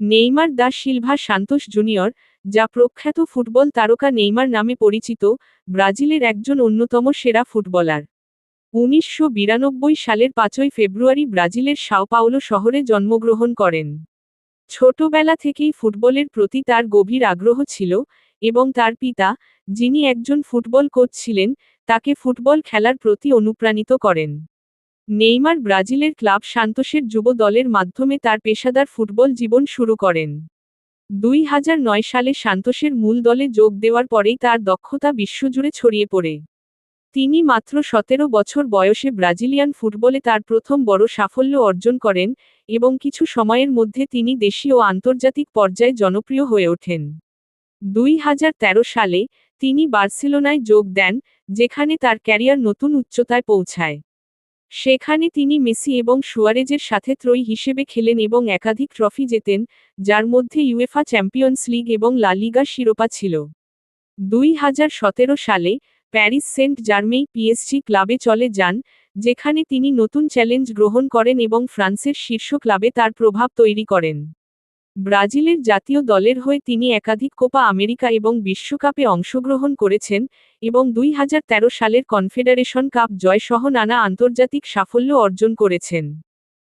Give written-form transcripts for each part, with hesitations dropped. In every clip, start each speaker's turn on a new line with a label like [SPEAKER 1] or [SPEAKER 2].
[SPEAKER 1] Neymar da Silva Santos junior, যা প্রখ্যাত football তারকা নেইমার নামে পরিচিত, ব্রাজিলের একজন অন্যতম সেরা ফুটবলার। ১৯৯২ সালের ৫ই ফেব্রুয়ারি ব্রাজিলের সাও পাওলো শহরে জন্মগ্রহণ করেন। ছোটবেলা থেকেই ফুটবলের প্রতি তার গভীর আগ্রহ ছিল, এবং তার পিতা, যিনি একজন ফুটবল কোচ ছিলেন, তাকে ফুটবল খেলার প্রতি অনুপ্রাণিত করেন। নেইমার ব্রাজিলের ক্লাব সান্তোসের যুব দলের মাধ্যমে তার পেশাদার ফুটবল জীবন শুরু করেন। ২০০৯ সালে সান্তোসের মূল দলে যোগ দেওয়ার পরেই তার দক্ষতা বিশ্বজুড়ে ছড়িয়ে পড়ে। তিনি মাত্র ১৭ বছর বয়সে ব্রাজিলিয়ান ফুটবলে তার প্রথম বড় সাফল্য অর্জন করেন, এবং কিছু সময়ের মধ্যে তিনি দেশীয় ও আন্তর্জাতিক পর্যায়ে জনপ্রিয় হয়ে ওঠেন। ২০১৩ সালে, তিনি বার্সেলোনায় যোগ দেন, যেখানে তার ক্যারিয়ার নতুন উচ্চতায় পৌঁছায়। সেখানে তিনি মেসি এবং সুয়ারেজের সাথে ত্রয়ী হিসেবে খেলেন এবং একাধিক ট্রফি জেতেন, যার মধ্যে ইউএফা চ্যাম্পিয়ন্স লিগ এবং লা লিগার শিরোপা ছিল। ২০১৭ সালে, প্যারিস সেন্ট জার্মেই পিএসজি ক্লাবে চলে যান, যেখানে তিনি নতুন চ্যালেঞ্জ গ্রহণ করেন এবং ফ্রান্সের শীর্ষ ক্লাবে তার প্রভাব তৈরি করেন। ব্রাজিলের জাতীয় দলের হয়ে তিনি একাধিক কোপা আমেরিকা এবং বিশ্বকাপে অংশগ্রহণ করেছেন, এবং ২০১৩ সালের কনফেডারেশন কাপ জয় সহ নানা আন্তর্জাতিক সাফল্য অর্জন করেছেন।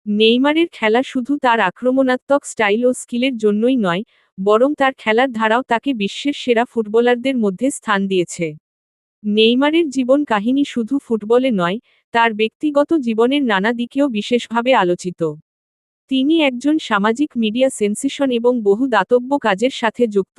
[SPEAKER 1] নেইমারের খেলা শুধু তার আক্রমণাত্মক স্টাইল ও স্কিলের জন্যই নয়, বরং তার খেলার ধারাও তাকে বিশ্বের সেরা ফুটবলারদের মধ্যে স্থান দিয়েছে। নেইমারের জীবন কাহিনী শুধু ফুটবলে নয়, তার ব্যক্তিগত জীবনের নানা দিকেও বিশেষভাবে আলোচিত। তিনি একজন সামাজিক মিডিয়া সেন্সেশন এবং বহু দাতব্য কাজের সাথে যুক্ত।